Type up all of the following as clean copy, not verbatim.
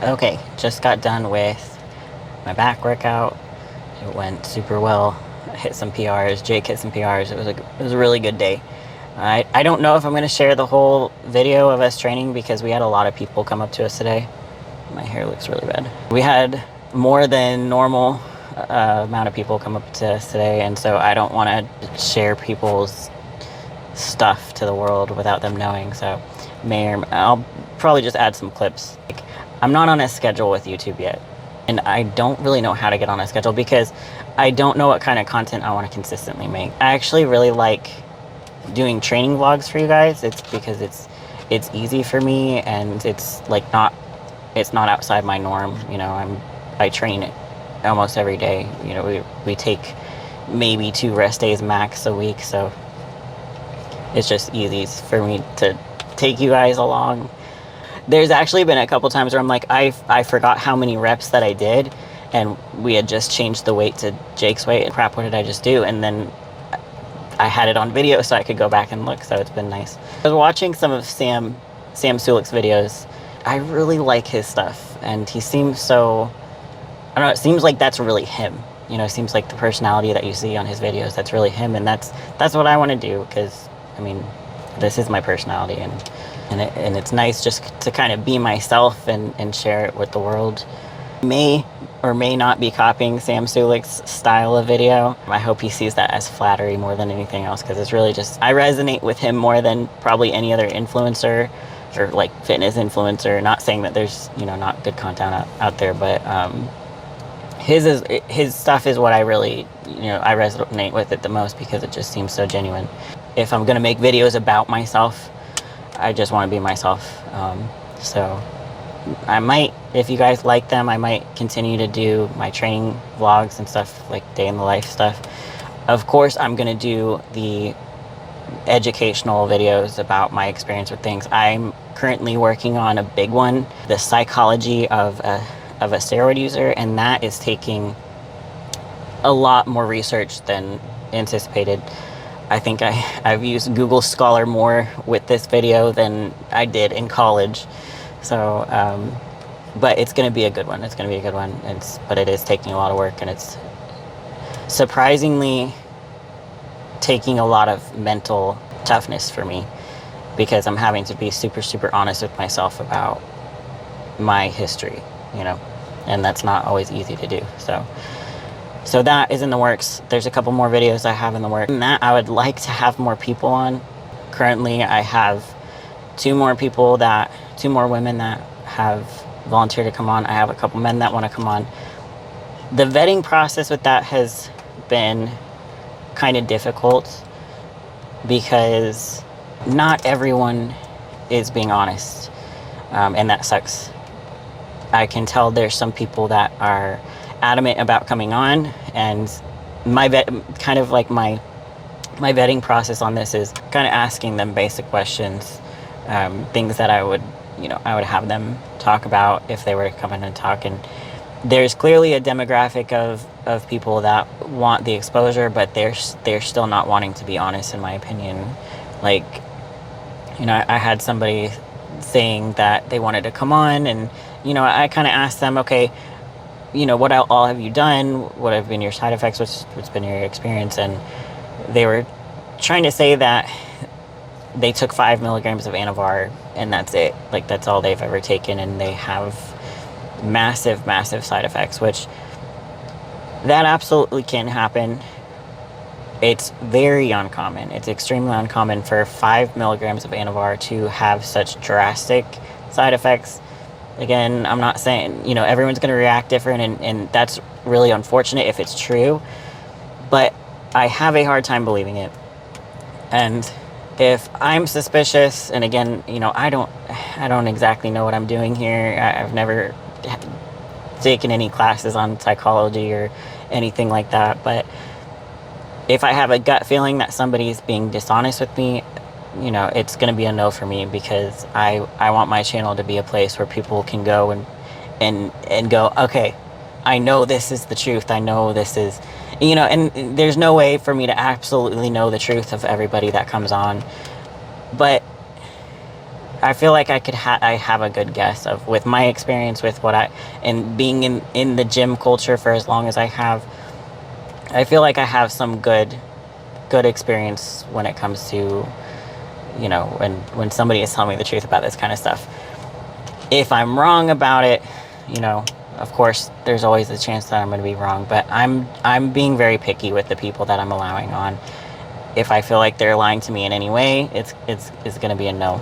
Okay, just got done with my back workout. It went super well. I hit some PRs. Jake hit some PRs. It was a really good day. I don't know if I'm going to share the whole video of us training because we had a lot of people come up to us today. My hair looks really bad. We had more than normal amount of people come up to us today, and so I don't want to share people's stuff to the world without them knowing. So I'll probably just add some clips. I'm not on a schedule with YouTube yet, and I don't really know how to get on a schedule because I don't know what kind of content I want to consistently make. I actually really like doing training vlogs for you guys. It's because it's easy for me, and it's not outside my norm. You know, I train it almost every day. You know, we take maybe 2 rest days max a week, so it's just easy for me to take you guys along. There's actually been a couple times where I'm like, I forgot how many reps that I did, and we had just changed the weight to Jake's weight, and crap, what did I just do? And then I had it on video so I could go back and look, so it's been nice. I was watching some of Sam Sulek's videos. I really like his stuff, and he seems so, I don't know, it seems like that's really him. You know, it seems like the personality that you see on his videos, that's really him, and that's what I want to do, because, I mean, this is my personality, and it's nice just to kind of be myself and share it with the world. May or may not be copying Sam Sulek's style of video. I hope he sees that as flattery more than anything else, because it's really just, I resonate with him more than probably any other influencer or like fitness influencer. Not saying that there's, you know, not good content out there, but his stuff is what I really, you know, I resonate with it the most, because it just seems so genuine. If I'm gonna make videos about myself, I just want to be myself. So I might, if you guys like them, I might continue to do my training vlogs and stuff, like day in the life stuff. Of course, I'm gonna do the educational videos about my experience with things. I'm currently working on a big one, the psychology of a steroid user, and that is taking a lot more research than anticipated. I think I've used Google Scholar more with this video than I did in college. So, but it's going to be a good one. It's going to be a good one. But it is taking a lot of work, and it's surprisingly taking a lot of mental toughness for me, because I'm having to be super, super honest with myself about my history, you know, and that's not always easy to do. So that is in the works. There's a couple more videos I have in the works. And that I would like to have more people on. Currently, I have 2 more women that have volunteered to come on. I have a couple men that want to come on. The vetting process with that has been kind of difficult, because not everyone is being honest, and that sucks. I can tell there's some people that are adamant about coming on, and my vetting process on this is kind of asking them basic questions, things that I would have them talk about if they were to come in and talk. And there's clearly a demographic of people that want the exposure, but they're still not wanting to be honest, in my opinion. Like, you know, I had somebody saying that they wanted to come on, and, you know, I kind of asked them, okay, you know, what all have you done? What have been your side effects? What's been your experience? And they were trying to say that they took 5 milligrams of Anavar, and that's it. Like, that's all they've ever taken, and they have massive, massive side effects, which that absolutely can happen. It's very uncommon. It's extremely uncommon for 5 milligrams of Anavar to have such drastic side effects. Again, I'm not saying, you know, everyone's going to react different, and that's really unfortunate if it's true, but I have a hard time believing it. And if I'm suspicious, and again, you know, I don't exactly know what I'm doing here. I've never taken any classes on psychology or anything like that, but if I have a gut feeling that somebody's being dishonest with me, you know, it's going to be a no for me, because I want my channel to be a place where people can go and go, okay, I know this is the truth. I know this is, you know, and there's no way for me to absolutely know the truth of everybody that comes on. But I feel like I have a good guess of, with my experience with and being in the gym culture for as long as I have. I feel like I have some good experience when it comes to, you know, when somebody is telling me the truth about this kind of stuff. If I'm wrong about it, you know, of course, there's always a chance that I'm going to be wrong, but I'm being very picky with the people that I'm allowing on. If I feel like they're lying to me in any way, it's going to be a no.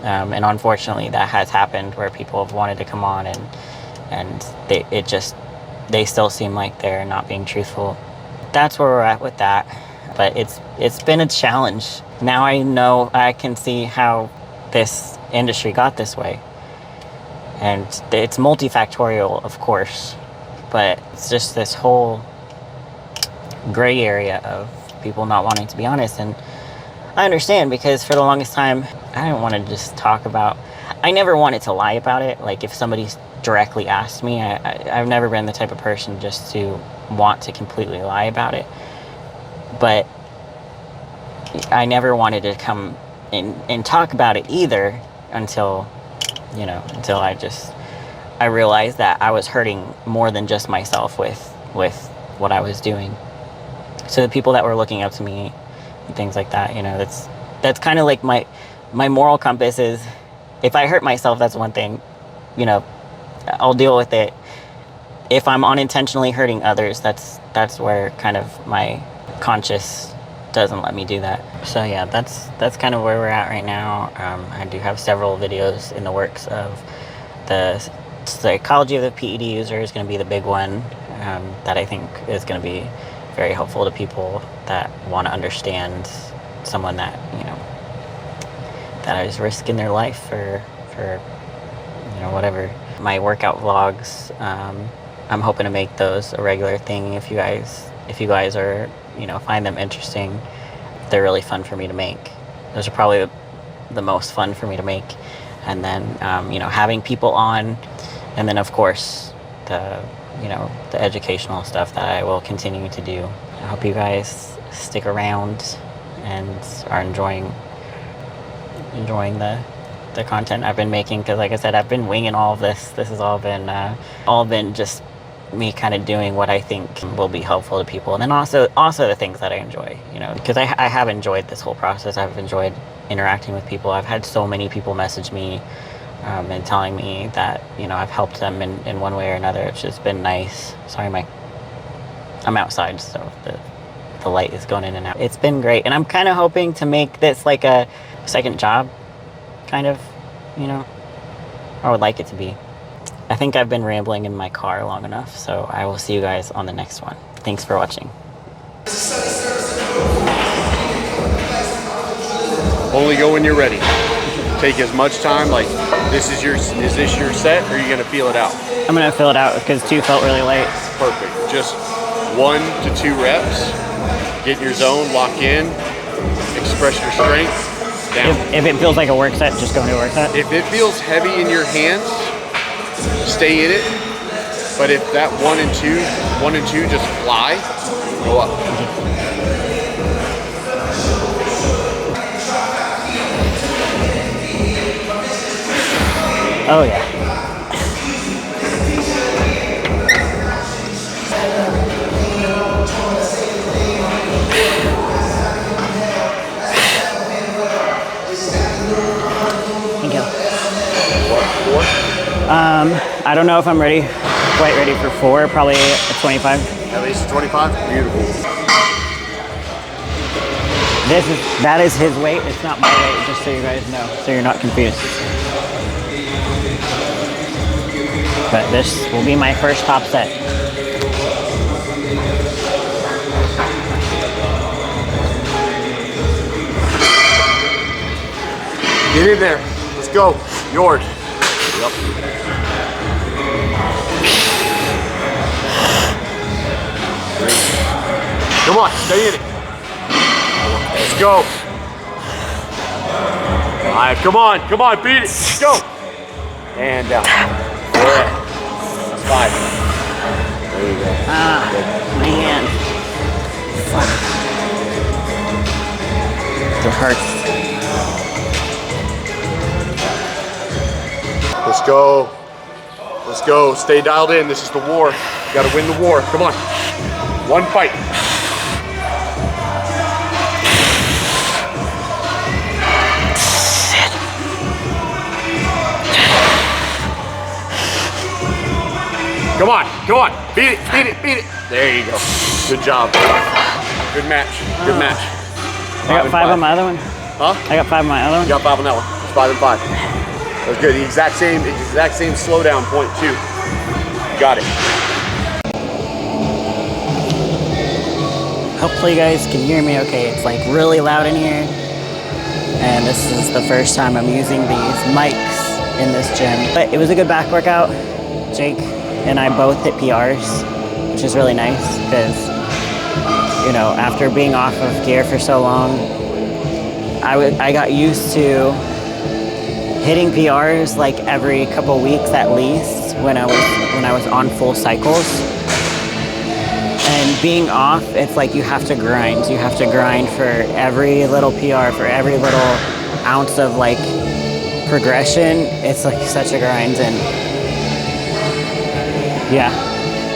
And unfortunately, that has happened where people have wanted to come on and they still seem like they're not being truthful. That's where we're at with that. But it's been a challenge. Now I can see how this industry got this way. And it's multifactorial, of course, but it's just this whole gray area of people not wanting to be honest. And I understand, because for the longest time, I didn't want to just talk about, I never wanted to lie about it. Like, if somebody directly asked me, I've never been the type of person just to want to completely lie about it. But I never wanted to come and talk about it either until I realized that I was hurting more than just myself with what I was doing. So the people that were looking up to me and things like that, you know, that's kind of like my moral compass is, if I hurt myself, that's one thing, you know, I'll deal with it. If I'm unintentionally hurting others, that's where kind of my conscience doesn't let me do that. So yeah, that's kind of where we're at right now. I do have several videos in the works of the psychology of the PED user is going to be the big one, that I think is going to be very helpful to people that want to understand someone that, you know, that is risking their life for you know, whatever. My workout vlogs, I'm hoping to make those a regular thing. If you guys are, you know, find them interesting, they're really fun for me to make. Those are probably the most fun for me to make. And then, you know, having people on, and then of course the educational stuff that I will continue to do. I hope you guys stick around and are enjoying the content I've been making, because like I said, I've been winging all of this. This has all been just me kind of doing what I think will be helpful to people, and then also the things that I enjoy, you know, because I have enjoyed this whole process. I've enjoyed interacting with people. I've had so many people message me and telling me that, you know, I've helped them in one way or another. It's just been nice. Sorry, I'm outside, so the light is going in and out. It's been great, and I'm kind of hoping to make this like a second job, kind of, you know, I would like it to be. I think I've been rambling in my car long enough, so I will see you guys on the next one. Thanks for watching. Only go when you're ready. Take as much time, like, is this your set, or are you gonna feel it out? I'm gonna fill it out because 2 felt really light. Perfect. Just 1 to 2 reps. Get in your zone, lock in, express your strength. Down. If it feels like a work set, just go into a work set. If it feels heavy in your hands, stay in it. But if that 1 and 2 just fly, go up. Oh yeah. Thank you. What, 4? I don't know if I'm quite ready for 4, probably a 25. At least 25? Beautiful. That is his weight, it's not my weight, just so you guys know, so you're not confused. But this will be my first top set. Get in there. Let's go. Yord. Yep. Come on, stay in it. Let's go. All right, come on, beat it. Let's go. And down. Good. That's 5. There you go. My hand. Fuck. It hurts. Let's go. Let's go. Stay dialed in. This is the war. You gotta win the war. Come on. One fight. Come on, come on. Beat it, beat it, beat it. There you go. Good job. Good match. Good match. I got 5 on my other one. Huh? I got 5 on my other one. You got 5 on that one. It's 5 and 5. That was good. The exact same slowdown point too. You got it. Hopefully you guys can hear me okay. It's like really loud in here. And this is the first time I'm using these mics in this gym. But it was a good back workout. Jake and I both hit PRs, which is really nice because, you know, after being off of gear for so long, I got used to hitting PRs like every couple weeks at least when I was on full cycles. And being off, it's like you have to grind. You have to grind for every little PR, for every little ounce of like progression. It's like such a grind, and yeah.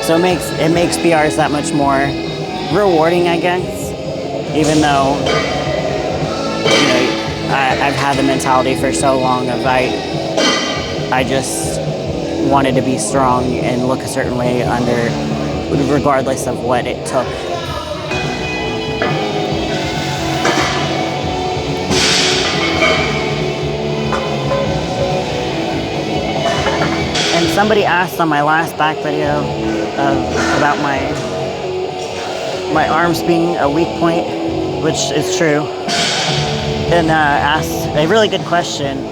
So it makes PRs that much more rewarding, I guess. Even though, you know, I've had the mentality for so long of I just wanted to be strong and look a certain way regardless of what it took. And somebody asked on my last back video about my arms being a weak point, which is true, and asked a really good question.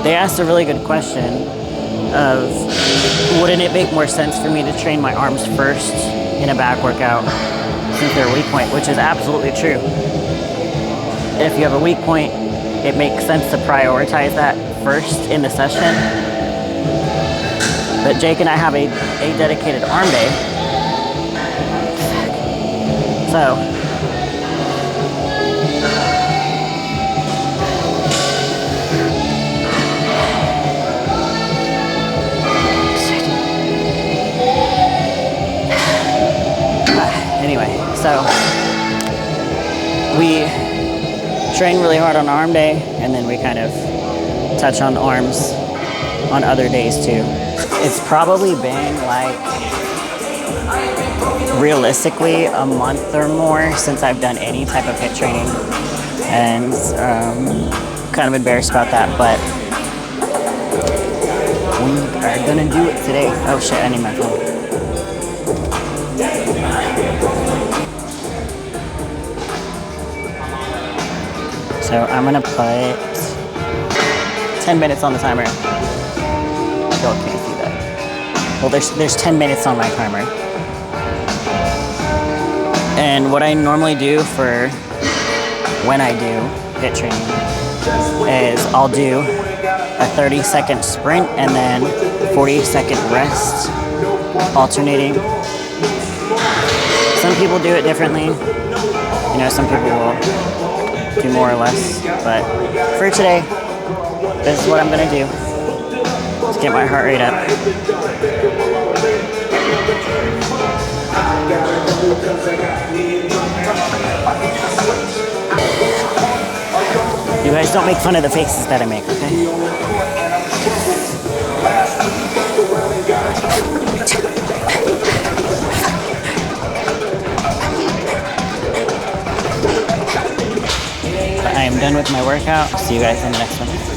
They asked a really good question of, wouldn't it make more sense for me to train my arms first in a back workout since they're a weak point, which is absolutely true. If you have a weak point, it makes sense to prioritize that first in the session. But Jake and I have a dedicated arm day. So, anyway, so we train really hard on arm day, and then we kind of touch on arms on other days too. It's probably been like, realistically, a month or more since I've done any type of HIIT training, and kind of embarrassed about that, but we are gonna do it today. Oh shit, I need my phone. So I'm gonna put 10 minutes on the timer. Y'all can't see that. Well, there's 10 minutes on my timer. And what I normally do for when I do HIIT training is I'll do a 30-second sprint and then 40-second rest, alternating. Some people do it differently. You know, some people will do more or less, but for today, this is what I'm gonna do. Let's get my heart rate up. You guys don't make fun of the faces that I make, okay? I am done with my workout. See you guys in the next one.